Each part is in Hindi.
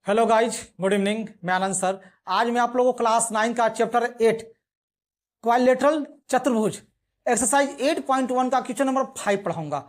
Hello guys, good evening. मैं आनंद सर। आज मैं आप लोगों को क्लास 9 का चैप्टर 8 क्वाड्रिलेटरल चतुर्भुज एक्सरसाइज 8.1 का क्वेश्चन नंबर 5 पढ़ाऊंगा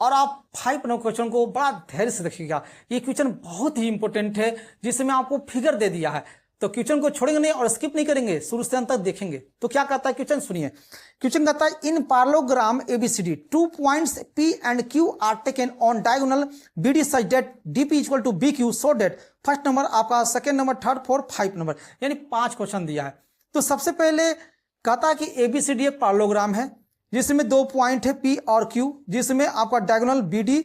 और आप 5 नंबर क्वेश्चन को बड़ा धैर्य से देखिएगा। ये क्वेश्चन बहुत ही इंपॉर्टेंट है जिसमें आपको फिगर दे दिया है, तो क्वेश्चन को छोड़ेंगे नहीं और स्किप नहीं करेंगे, शुरू से अंत तक देखेंगे। तो क्या कहता है क्वेश्चन, सुनिए। क्वेश्चन कहता है in parallelogram ABCD 2 points P and Q are taken on diagonal BD such that DP equal to BQ so that first number आपका, second number, third, fourth, 5 number, यानी 5 क्वेश्चन दिया है। तो सबसे पहले कहता है कि एबीसीडी एक पैरेललोग्राम है जिसमें 2 पॉइंट है P और Q, जिसमें आपका डायगोनल BD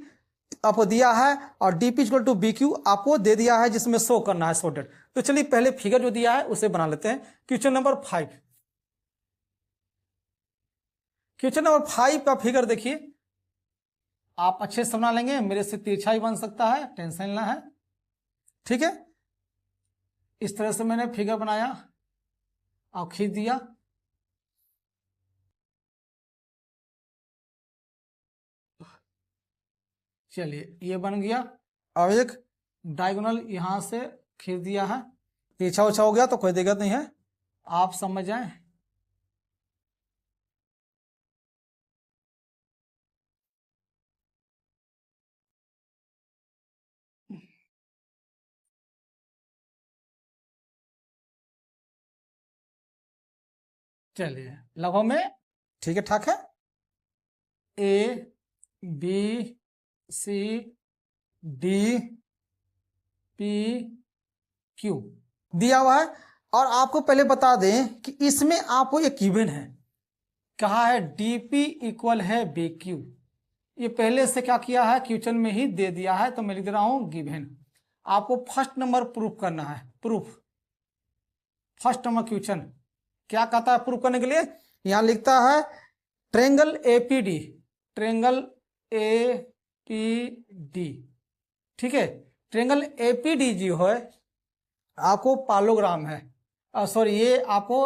आपको दिया है और DP इक्वल टू BQ आपको दे दिया है, जिसमें शो करना है सो डेट। तो चलिए पहले फिगर जो दिया है उसे बना लेते हैं। क्वेश्चन नंबर 5, क्वेश्चन नंबर 5 का फिगर देखिए, आप अच्छे से बना लेंगे, मेरे से तिरछा ही बन सकता है, टेंशन ना है, ठीक है। इस तरह से मैंने फिगर बनाया और खींच दिया। चलिए ये बन गया और एक डायगोनल यहां से खींच दिया है। तिरछा उछा हो गया तो कोई दिक्कत नहीं है, आप समझ जाए। चलिए लगभग में ठीक है, ठाक है। ABCD PQ दिया हुआ है और आपको पहले बता दें कि इसमें आपको एक गिवन है, कहा है DP इक्वल है BQ। ये पहले से क्या किया है, क्वेश्चन में ही दे दिया है, तो मैं लिख रहा हूं गिवन। आपको फर्स्ट नंबर प्रूफ करना है, प्रूफ फर्स्ट नंबर क्वेश्चन क्या कहता है प्रूफ करने के लिए। यहां लिखता है ट्रेंगल APD, ट्रेंगल APD, ठीक है। ट्रेंगल APD जो है आपको पैरेललोग्राम है, सॉरी ये आपको,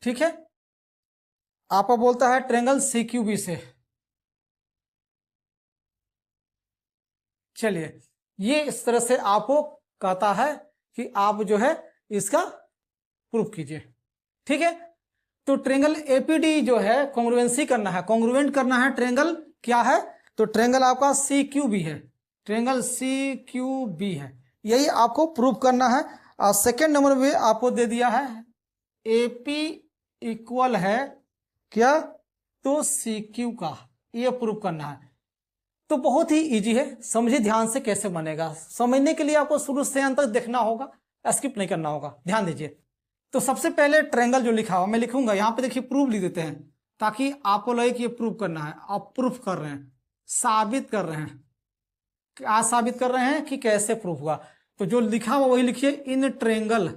ठीक है, आपको बोलता है ट्रेंगल CQB से। चलिए ये इस तरह से आपको कहता है कि आप जो है इसका प्रूफ कीजिए, ठीक है। तो ट्रेंगल APD जो है कॉन्ग्रुएंसी करना है, कॉन्ग्रुएंट करना है। ट्रेंगल क्या है, तो ट्रेंगल आपका CQB है, ट्रेंगल CQB है, यही आपको प्रूफ करना है। और सेकेंड नंबर में आपको दे दिया है AP इक्वल है क्या, तो CQ का, ये प्रूफ करना है। तो बहुत ही इजी है, समझिए ध्यान से कैसे बनेगा। समझने के लिए आपको शुरू से अंत तक देखना होगा, स्किप नहीं करना होगा, ध्यान दीजिए। तो सबसे पहले ट्रायंगल जो लिखा हुआ मैं लिखूंगा, यहां पे देखिए प्रूफ लिख देते हैं ताकि आपको लगे कि ये प्रूफ करना है। आप प्रूफ कर रहे हैं, साबित कर रहे हैं। क्या साबित कर रहे हैं कि कैसे प्रूफ हुआ, तो जो लिखा हुआ वही लिखिए। इन ट्रायंगल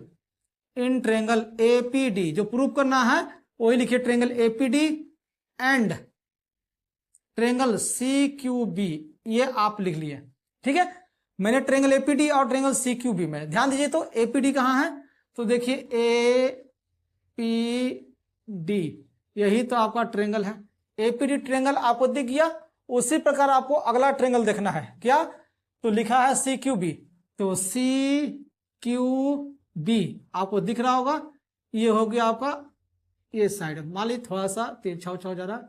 APD जो प्रूफ करना है वही लिखिए, triangle APD and triangle CQB, ये आप लिख लिए, ठीक है। मैंने ट्रायंगल APD और ट्रायंगल CQB में ध्यान दीजिए। तो APD कहाँ है, तो देखिए APD यही तो आपका ट्रायंगल है। APD ट्रायंगल आपको दिख गया, उसी प्रकार आपको अगला ट्रायंगल देखना है क्या, तो लिखा है CQB, तो CQB आपको दिख रहा होगा। ये हो गया आपका ये साइड, मान ली थोड़ा सा तिरछा उछा हो जा रहा है,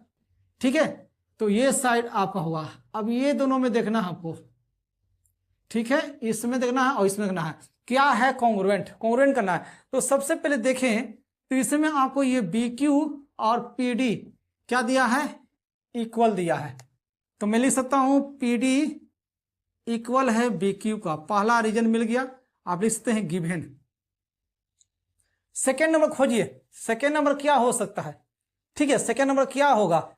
ठीक है। तो ये साइड आपका हुआ। अब ये दोनों में देखना है आपको, ठीक है, इसमें देखना है और इसमें देखना है क्या है, कॉन्ग्रुएंट, कॉन्ग्रुएंट करना है। तो सबसे पहले देखें तो इसमें आपको ये BQ और PD क्या दिया है, इक्वल दिया है। तो मैं लिख सकता हूं PD इक्वल है BQ का, पहला रीजन मिल गया। आप लिख सकते हैं गिवन। सेकेंड नंबर खोजिए, सेकेंड नंबर क्या हो सकता है, ठीक है। सेकेंड नंबर क्या होगा,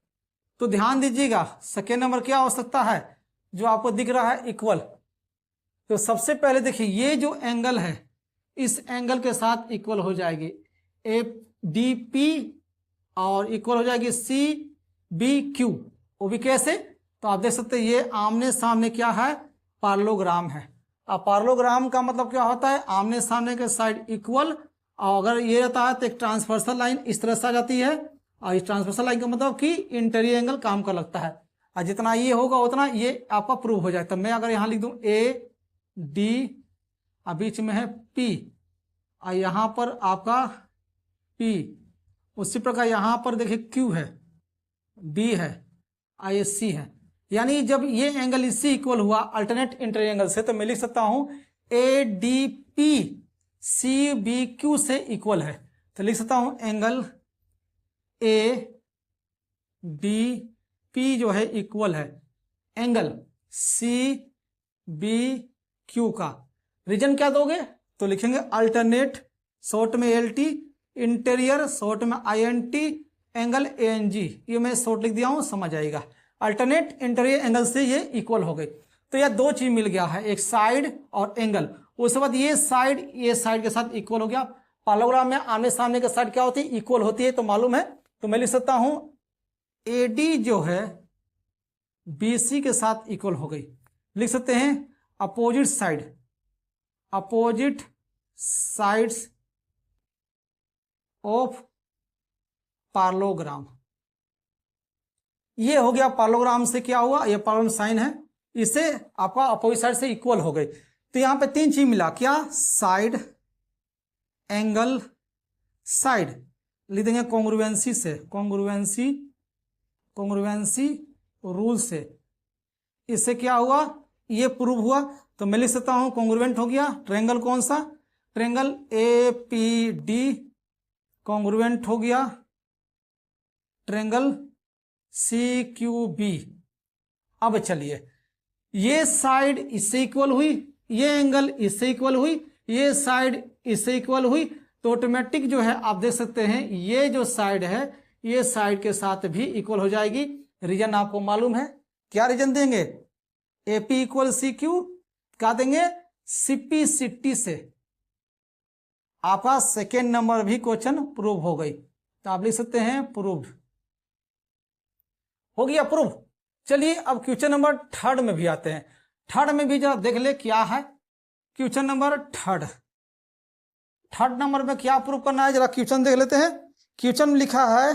तो ध्यान दीजिएगा, सेकेंड नंबर क्या हो सकता है जो आपको दिख रहा है इक्वल। तो सबसे पहले देखिए ये जो एंगल है इस एंगल के साथ इक्वल हो जाएगी DP और इक्वल हो जाएगी CBQ। वो भी कैसे, तो आप देख सकते हैं ये आमने सामने क्या है, पैरेललोग्राम है। अब पैरेललोग्राम का मतलब क्या होता है, आमने सामने के साइड इक्वल, और अगर ये रहता है तो एक ट्रांसवर्सल लाइन इस तरह से आ जाती है, और इस ट्रांसवर्सल लाइन का मतलब कि इंटीरियर एंगल काम का लगता है। और जितना ये होगा उतना ये आपका प्रूव हो जाए। तो मैं अगर यहाँ लिख दूं ए डी और बीच में है पी और यहाँ पर आपका पी, उसी प्रकार यहाँ पर देखिए क्यू है, बी है और ये सी है। यानी जब ये एंगल इससे इक्वल हुआ अल्टरनेट इंटर एंगल से, तो मैं लिख सकता हूं A D P C B Q से इक्वल है। तो लिख सकता हूं एंगल ए डी पी जो है इक्वल है एंगल सी बी क्यू का। रीजन क्या दोगे तो लिखेंगे अल्टरनेट, शॉर्ट में एल टी, इंटीरियर शॉर्ट में I N T, angle A N G. ये मैं शॉर्ट लिख दिया हूं, समझ आएगा। अल्टरनेट इंटीरियर एंगल से ये इक्वल हो गए। तो यह दो चीज मिल गया है, एक साइड और एंगल। उसके बाद ये साइड के साथ इक्वल हो गया। पैरेललोग्राम में आमने सामने के साइड क्या होती है, इक्वल होती है, तो मालूम है। तो मैं लिख सकता हूं एडी जो है बीसी के साथ इक्वल हो गई। लिख सकते हैं अपोजिट साइड्स ऑफ पैरेललोग्राम। ये हो गया पैरेललोग्राम से क्या हुआ, ये पैरेलल साइन है, इससे आपका अपोजिट साइड से इक्वल हो गई। तो यहां पे तीन चीज मिला, क्या, साइड, एंगल, साइड। लिख देंगे कॉन्ग्रुएंसी से, कॉन्ग्रुएंसी रूल से। इससे क्या हुआ, ये प्रूव हुआ। तो मैं लिख सकता हूं कॉन्ग्रुएंट हो गया ट्रायंगल, कौन सा, triangle A P D congruent हो गया ट्रायंगल सी क्यू बी। अब चलिए, ये साइड इससे इक्वल हुई, ये एंगल इससे इक्वल हुई, ये साइड इससे इक्वल हुई, तो ऑटोमेटिक जो है आप देख सकते हैं ये जो साइड है ये साइड के साथ भी इक्वल हो जाएगी। रीजन आपको मालूम है, क्या रीजन देंगे, एपी इक्वल सी क्यू, क्या देंगे, सीपी सिटी से। आपका सेकेंड नंबर भी क्वेश्चन प्रूव हो गई। तो आप लिख सकते हैं प्रूव्ड, हो गया प्रूव। चलिए अब क्वेश्चन नंबर थर्ड में भी आते हैं। थर्ड में भी जरा देख ले क्या है। क्वेश्चन नंबर थर्ड नंबर में क्या प्रूव करना है, जरा क्वेश्चन देख लेते हैं। क्वेश्चन में लिखा है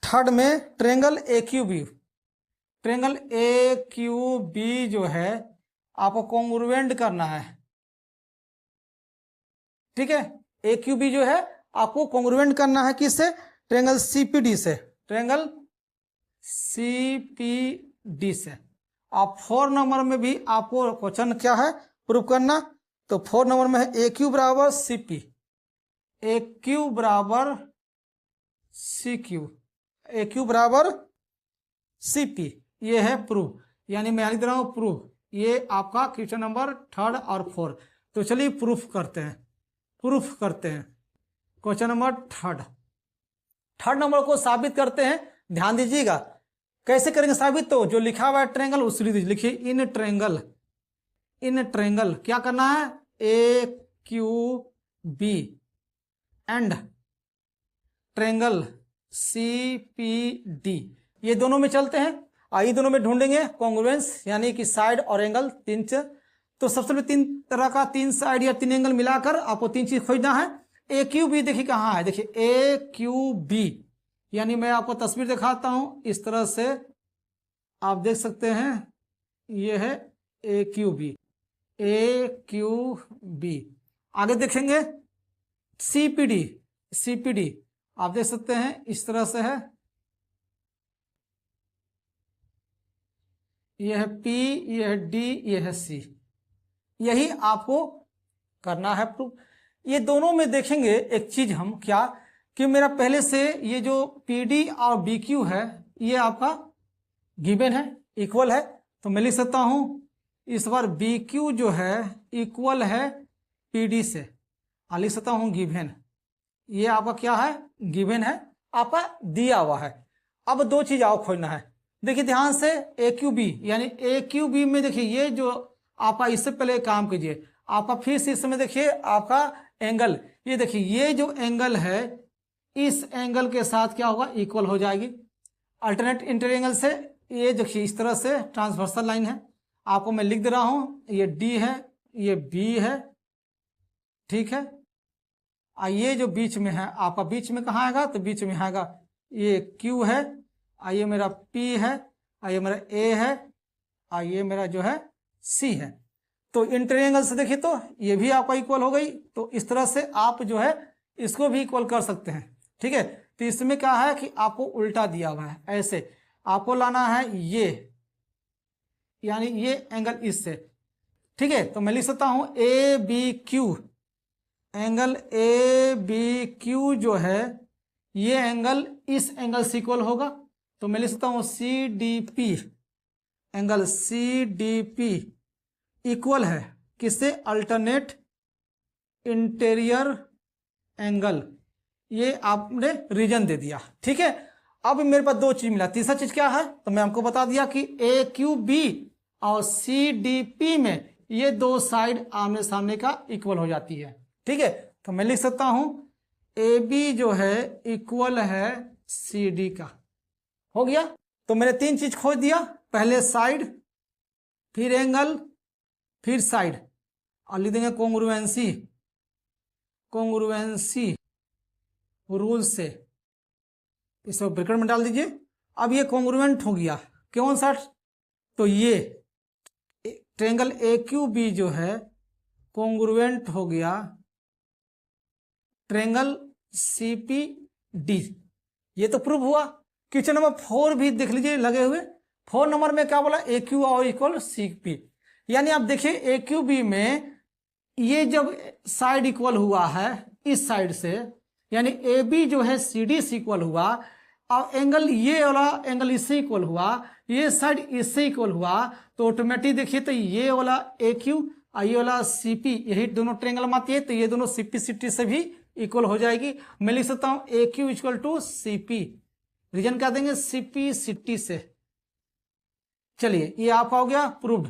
थर्ड में triangle A Q B, triangle A Q B जो है आपको कॉन्ग्रुएंट करना है। ठीक है, ए क्यू बी जो है आपको कॉन्ग्रुएंट करना है किससे, ट्रायंगल सीपीडी से, ट्रायंगल सीपीडी से। आप 4 नंबर में भी आपको क्वेश्चन क्या है प्रूव करना। तो 4 नंबर में है ए क्यू बराबर सीपी, ए क्यू बराबर सी क्यू, ए क्यू बराबर सीपी, ये है प्रूव। यानी मैं लिख रहा हूं प्रूव। ये आपका क्वेश्चन नंबर 3 और 4। तो चलिए प्रूफ करते हैं क्वेश्चन नंबर थर्ड नंबर को साबित करते हैं। ध्यान दीजिएगा कैसे करेंगे साबित, तो जो लिखा हुआ है ट्रायंगल उस लिखिए, इन ट्रायंगल क्या करना है, A Q B and triangle C P D, ये दोनों में चलते हैं। आइए दोनों में ढूंढेंगे कॉन्ग्रुएंस, यानी कि साइड और एंगल तीन से। तो सबसे पहले 3 तरह का 3 साइड या 3 एंगल मिलाकर आपको 3 चीज खोजना है। ए क्यू बी देखिए कहाँ है, देखिए ए क्यू बी, यानी मैं आपको तस्वीर दिखाता हूं इस तरह से, आप देख सकते हैं ये है ए क्यू बी। आगे देखेंगे सीपीडी आप देख सकते हैं इस तरह से है, यह है पी, यह है डी, यह है सी। यही आपको करना है प्रूफ। ये दोनों में देखेंगे एक चीज हम क्या, कि मेरा पहले से ये जो पीडी और बीक्यू है ये आपका गिवन है, इक्वल है। तो मैं लिख सकता हूं इस बार बीक्यू जो है इक्वल है पीडी से, लिख सकता हूं गिवन। ये आपका क्या है, गिवन है, आपका दिया हुआ है। अब 2 चीज आपको खोजना है। देखिए ध्यान से, ए क्यू बी, यानी ए क्यू बी में देखिए ये जो आपका, इससे पहले काम कीजिए आपका, फिर से इसमें देखिए आपका एंगल, ये देखिए ये जो एंगल है इस एंगल के साथ क्या होगा, इक्वल हो जाएगी। अल्टरनेट इंटरएंगल से ये देखिए इस तरह से ट्रांसवर्सल लाइन है, आपको मैं लिख दे रहा हूं, ये डी है, ये बी है, ठीक है। ये जो बीच में है आपका, बीच में कहाँ आएगा, तो बीच में आएगा ये क्यू है, ये मेरा पी है, और ये मेरा ए है और ये मेरा जो है सी है। तो इन ट्रायंगल से देखिए तो ये भी आपका इक्वल हो गई। तो इस तरह से आप जो है इसको भी इक्वल कर सकते हैं। ठीक है, तो इसमें क्या है कि आपको उल्टा दिया हुआ है, ऐसे आपको लाना है ये, यानी ये एंगल इससे। ठीक है, तो मैं लिख सकता हूं A B Q, angle A B Q जो है ये एंगल इस एंगल से इक्वल होगा। तो मैं लिख सकता हूं C D P, angle C D P equal है किससे, अल्टरनेट इंटीरियर एंगल। ये आपने रीजन दे दिया। ठीक है, अब मेरे पास दो चीज मिला, तीसरा चीज क्या है तो मैं आपको बता दिया कि ए क्यू बी और सी डी पी में ये दो साइड आमने सामने का इक्वल हो जाती है। ठीक है, तो मैं लिख सकता हूं ए बी जो है इक्वल है सी डी का। हो गया। तो मैंने तीन चीज खोज दिया, पहले साइड, फिर एंगल, फिर साइड, और लिख देंगे कॉन्ग्रुएंसी, कॉन्ग्रुएंसी रूल से इसे ब्रैकेट में डाल दीजिए। अब ये कॉन्ग्रुएंट हो गया, कौन सा, तो ये ट्रायंगल ए क्यू बी जो है कॉन्ग्रुएंट हो गया ट्रायंगल सी पी डी। ये तो प्रूव हुआ। क्वेश्चन नंबर 4 भी देख लीजिए लगे हुए। 4 नंबर में क्या बोला, ए क्यू और इक्वल सी पी, यानी आप देखिए ए क्यू बी में ये जब साइड इक्वल हुआ है इस साइड से, यानी ए बी जो है सी डी से इक्वल हुआ, और एंगल ये वाला एंगल इससे इक्वल हुआ, ये साइड इससे इक्वल हुआ, तो ऑटोमेटिक देखिए तो ये वाला ए क्यू और ये वाला सी पी, यही दोनों ट्रायंगल में आती है, तो ये दोनों सी पी सी टी से भी इक्वल हो जाएगी। मैं लिख सकता हूं A Q equal to C P, reason क्या देंगे, सी पी सी टी से। चलिए ये आपका हो गया प्रूव्ड।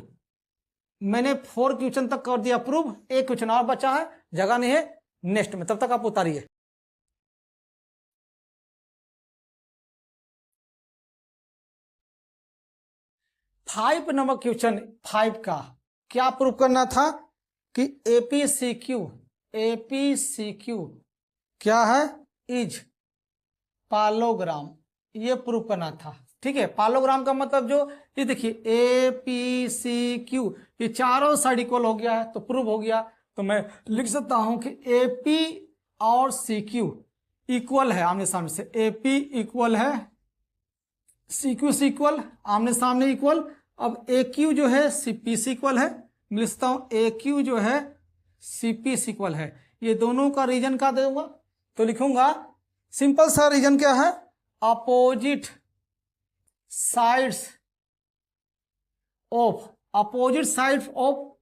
मैंने 4 क्वेश्चन तक कर दिया प्रूव, एक क्वेश्चन और बचा है, जगह नहीं है नेक्स्ट में, तब तक आप उतारिए। फाइव नंबर क्वेश्चन 5 का क्या प्रूव करना था कि एपीसीक्यू, एपीसीक्यू क्या है, इज पालोग्राम, ये प्रूव करना था। ठीक है, पालोग्राम का मतलब जो ये देखिए ए पी सी क्यू, ये चारों साइड इक्वल हो गया है तो प्रूव हो गया। तो मैं लिख सकता हूं कि ए पी और सी क्यू इक्वल है आमने सामने से, ए पी इक्वल है सी क्यू से इक्वल, आमने सामने इक्वल। अब ए क्यू जो है सी पी से इक्वल है, मैं लिखता हूं ए क्यू जो है सी पी से इक्वल है। ये दोनों का रीजन क्या दूंगा, तो लिखूंगा सिंपल सा रीजन क्या है, opposite sides of, opposite side of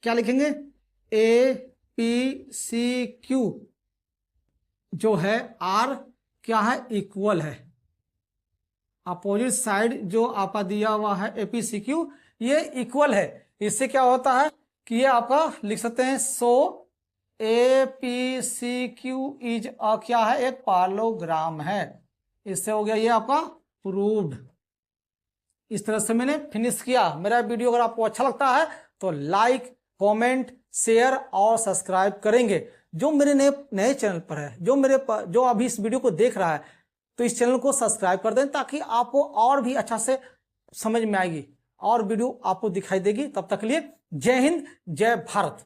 क्या लिखेंगे, ए पी सी क्यू जो है आर क्या है, इक्वल है। अपोजिट साइड जो आपका दिया हुआ है ए पी सी क्यू ये इक्वल है। इससे क्या होता है कि ये आपका लिख सकते हैं so A P C Q is क्या है, एक पालोग्राम है। इससे हो गया ये आपका प्रूव्ड। इस तरह से मैंने फिनिश किया। मेरा वीडियो अगर आपको अच्छा लगता है तो लाइक, कमेंट, शेयर और सब्सक्राइब करेंगे। जो मेरे नए चैनल पर है, जो अभी इस वीडियो को देख रहा है, तो इस चैनल को सब्सक्राइब कर दें ताकि आपको और भी अच्छा से समझ में आएगी और वीडियो आपको दिखाई देगी। तब तक के लिए जय हिंद, जय भारत।